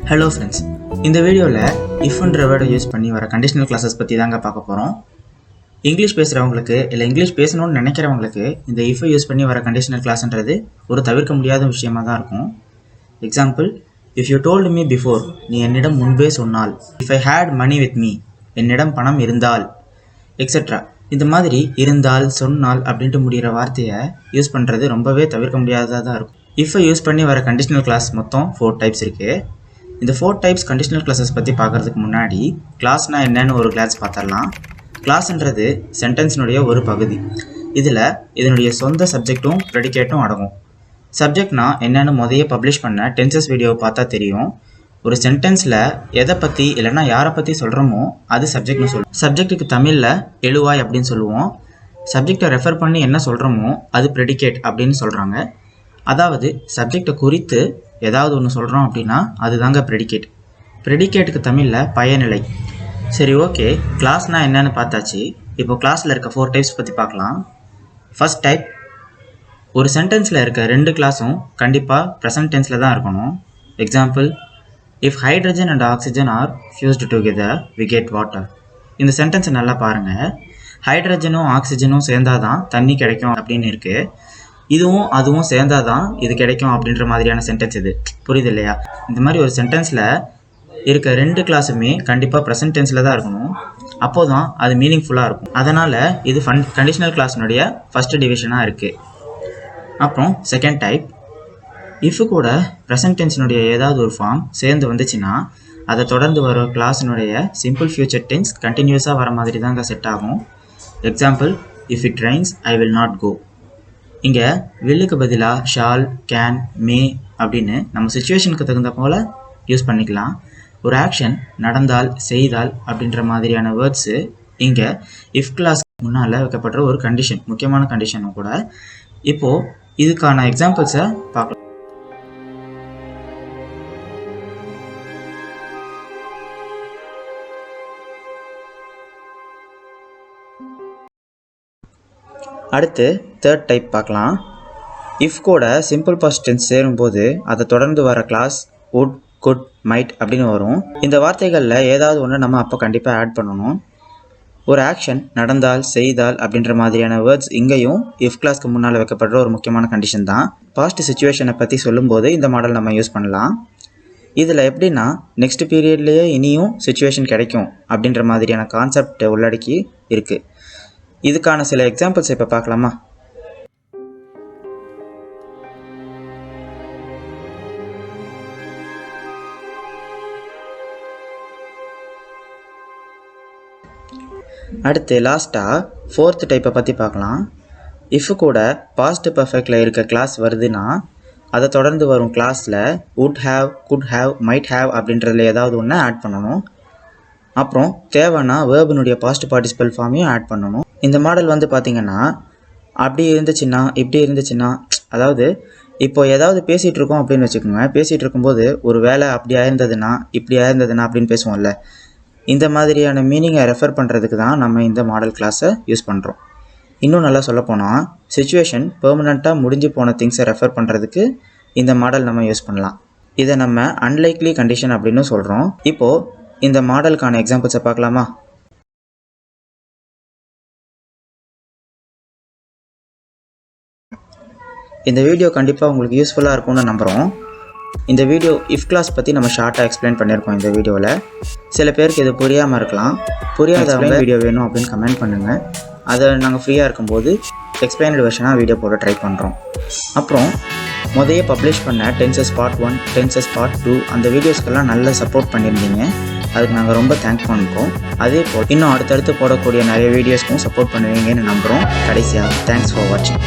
Hello friends, இந்த வீடியோவில் இஃப்ன்ற வேர்டை யூஸ் பண்ணி வர கண்டிஷனல் கிளாஸஸ் பற்றி தாங்க பார்க்க போகிறோம். இங்கிலீஷ் பேசுகிறவங்களுக்கு இல்லை இங்கிலீஷ் பேசணும்னு நினைக்கிறவங்களுக்கு இந்த இஃபை யூஸ் பண்ணி வர கண்டிஷனல் கிளாஸ்ன்றது ஒரு தவிர்க்க முடியாத விஷயமாக தான் இருக்கும். Example, if you told me before, நீ என்னிடம் முன்பே சொன்னால். If I had money with me, என்னிடம் பணம் இருந்தால், எக்ஸெட்ரா. இந்த மாதிரி இருந்தால், சொன்னால் அப்படின்ட்டு முடிகிற வார்த்தையை யூஸ் பண்ணுறது ரொம்பவே தவிர்க்க முடியாததாக தான் இருக்கும். இஃபை யூஸ் பண்ணி வர கண்டிஷனல் கிளாஸ் மொத்தம் 4 டைப்ஸ் இருக்குது. இந்த 4 டைப்ஸ் கண்டிஷனல் கிளாஸஸ் பற்றி பார்க்குறதுக்கு முன்னாடி கிளாஸ்னால் என்னன்னு ஒரு கிளாஸ் பார்த்துடலாம். கிளாஸ்ன்றது சென்டென்ஸினுடைய ஒரு பகுதி. இதில் இதனுடைய சொந்த சப்ஜெக்டும் ப்ரெடிகேட்டும் அடங்கும். சப்ஜெக்ட்னா என்னென்னு முதல்ல பப்ளிஷ் பண்ண டென்சஸ் வீடியோவை பார்த்தா தெரியும். ஒரு சென்டென்ஸில் எதை பற்றி இல்லைன்னா யாரை பற்றி சொல்கிறோமோ அது சப்ஜெக்ட்னு சொல்லுவோம். சப்ஜெக்ட்டுக்கு தமிழில் எழுவாய் அப்படின்னு சொல்லுவோம். சப்ஜெக்டை ரெஃபர் பண்ணி என்ன சொல்கிறோமோ அது ப்ரெடிகேட் அப்படின்னு சொல்கிறாங்க. அதாவது சப்ஜெக்டை குறித்து ஏதாவது ஒன்று சொல்கிறோம் அப்படின்னா அதுதாங்க ப்ரெடிகேட். ப்ரெடிகேட்டுக்கு தமிழில் பயனிலை. சரி, ஓகே, கிளாஸ்னால் என்னன்னு பார்த்தாச்சு. இப்போ கிளாஸில் இருக்க 4 டைப்ஸ் பற்றி பார்க்கலாம். ஃபர்ஸ்ட் டைப், ஒரு சென்டென்ஸில் இருக்க 2 கிளாஸும் கண்டிப்பாக ப்ரெசன்ட் டென்ஸில் தான் இருக்கணும். Example, if hydrogen and oxygen are fused together we get water. இந்த சென்டென்ஸை நல்லா பாருங்கள். ஹைட்ரஜனும் ஆக்சிஜனும் சேர்ந்தாதான் தண்ணி கிடைக்கும் அப்படின்னு இருக்குது. இதுவும் அதுவும் சேர்ந்தாதான் இது கிடைக்கும் அப்படின்ற மாதிரியான சென்டென்ஸ் இது. புரியுது இல்லையா? இந்த மாதிரி ஒரு சென்டென்ஸில் இருக்க 2 கிளாஸுமே கண்டிப்பாக ப்ரெசன்ட் டென்ஸில் தான் இருக்கணும். அப்போ தான் அது மீனிங்ஃபுல்லாக இருக்கும். அதனால் இது கண்டிஷனல் கிளாஸினுடைய ஃபஸ்ட்டு டிவிஷனாக இருக்குது. அப்புறம் செகண்ட் டைப், இஃப் கூட ப்ரெசன்ட் டென்ஸினுடைய ஏதாவது ஒரு ஃபார்ம் சேர்ந்து வந்துச்சுன்னா அதை தொடர்ந்து வர கிளாஸினுடைய சிம்பிள் ஃபியூச்சர் டென்ஸ் கண்டினியூஸாக வர மாதிரி தாங்க செட் ஆகும். Example, if it rains I will not go. இங்கே வில்லுக்கு பதிலாக ஷால், கேன், மே அப்படின்னு நம்ம சுச்சுவேஷனுக்கு தகுந்த போல் யூஸ் பண்ணிக்கலாம். ஒரு ஆக்ஷன் நடந்தால், செய்தால் அப்படின்ற மாதிரியான வேர்ட்ஸு இங்கே இஃப் கிளாஸ்க்கு முன்னால் வைக்கப்படுற ஒரு கண்டிஷன், முக்கியமான கண்டிஷனும் கூட. இப்போது இதுக்கான எக்ஸாம்பிள்ஸை பார்க்கலாம். அடுத்து தேர்ட் டைப் பார்க்கலாம். இஃப் கூட சிம்பிள் பாஸ்ட் டென்ஸ் சேரும்போது அதை தொடர்ந்து வர கிளாஸ் would, could, might அப்படின்னு வரும். இந்த வார்த்தைகளில் ஏதாவது ஒன்று நம்ம அப்போ கண்டிப்பாக ஆட் பண்ணணும். ஒரு ஆக்ஷன் நடந்தால், செய்தால் அப்படின்ற மாதிரியான வேர்ட்ஸ் இங்கேயும் இஃப் கிளாஸ்க்கு முன்னால் வைக்கப்படுற ஒரு முக்கியமான கண்டிஷன் தான். பாஸ்ட் சுச்சுவேஷனை பற்றி சொல்லும்போது இந்த மாடல் நம்ம யூஸ் பண்ணலாம். இதில் எப்படின்னா, நெக்ஸ்ட் பீரியட்லேயே இனியும் சுச்சுவேஷன் கிடைக்கும் அப்படின்ற மாதிரியான கான்செப்ட் உள்ளடக்கி இருக்குது. இதுக்கான சில எக்ஸாம்பிள்ஸ் இப்போ பார்க்கலாமா? அடுத்து லாஸ்ட்டாக 4th டைப்பை பற்றி பார்க்கலாம். இஃப் கூட பாஸ்ட் பர்ஃபெக்டில் இருக்க கிளாஸ் வருதுன்னா அதை தொடர்ந்து வரும் கிளாஸில் would have, could have, might have அப்படின்றதுல ஏதாவது ஒன்று ஆட் பண்ணணும். அப்புறம் தேவைன்னா வேர்பினுடைய பாஸ்ட் பார்ட்டிசிபல் ஃபார்மையும் ஆட் பண்ணணும். இந்த மாடல் வந்து பார்த்திங்கன்னா அப்படி இருந்துச்சுன்னா, இப்படி இருந்துச்சுன்னா, அதாவது இப்போ ஏதாவது பேசிகிட்டு இருக்கோம் அப்படின்னு வச்சுக்கோங்க. பேசிகிட்டு இருக்கும்போது ஒரு வேலை அப்படி ஆயிருந்ததுன்னா, இப்படி ஆயிருந்ததுன்னா அப்படின்னு பேசுவோம்ல. இந்த மாதிரியான மீனிங்கை ரெஃபர் பண்ணுறதுக்கு தான் நம்ம இந்த மாடல் கிளாஸை யூஸ் பண்ணுறோம். இன்னும் நல்லா சொல்லப்போனால் சிச்சுவேஷன் பெர்மனண்ட்டாக முடிஞ்சு போன திங்ஸை ரெஃபர் பண்ணுறதுக்கு இந்த மாடல் நம்ம யூஸ் பண்ணலாம். இதை நம்ம அன்லைக்லி கண்டிஷன் அப்படின்னு சொல்கிறோம். இப்போது இந்த மாடலுக்கான எக்ஸாம்பிள்ஸை பார்க்கலாமா? இந்த வீடியோ கண்டிப்பாக உங்களுக்கு யூஸ்ஃபுல்லாக இருக்கும்னு நம்புகிறோம். இந்த வீடியோ இஃப் கிளாஸ் பற்றி நம்ம ஷார்ட்டாக எக்ஸ்பிளைன் பண்ணியிருக்கோம் இந்த வீடியோவில். சில பேருக்கு இது புரியாமல் இருக்கலாம். புரியாதவங்க வீடியோ வேணும் அப்படின்னு கமெண்ட் பண்ணுங்கள். அதை நாங்கள் ஃப்ரீயாக இருக்கும்போது எக்ஸ்பிளைனட் வெர்ஷனாக வீடியோ போட ட்ரை பண்ணுறோம். அப்புறம் முதல்ல பப்ளிஷ் பண்ண டென்சஸ் பார்ட் 1, டென்சஸ் பார்ட் 2 அந்த வீடியோஸ்க்கெல்லாம் நல்ல சப்போர்ட் பண்ணியிருந்தீங்க. அதுக்கு நாங்கள் ரொம்ப தேங்க்ஸ் பண்ணிப்போம். அதே போல் இன்னும் அடுத்தடுத்து போடக்கூடிய நிறைய வீடியோஸ்க்கும் சப்போர்ட் பண்ணுவீங்கன்னு நம்புகிறோம். கடைசியாக தேங்க்ஸ் ஃபார் வாட்சிங்.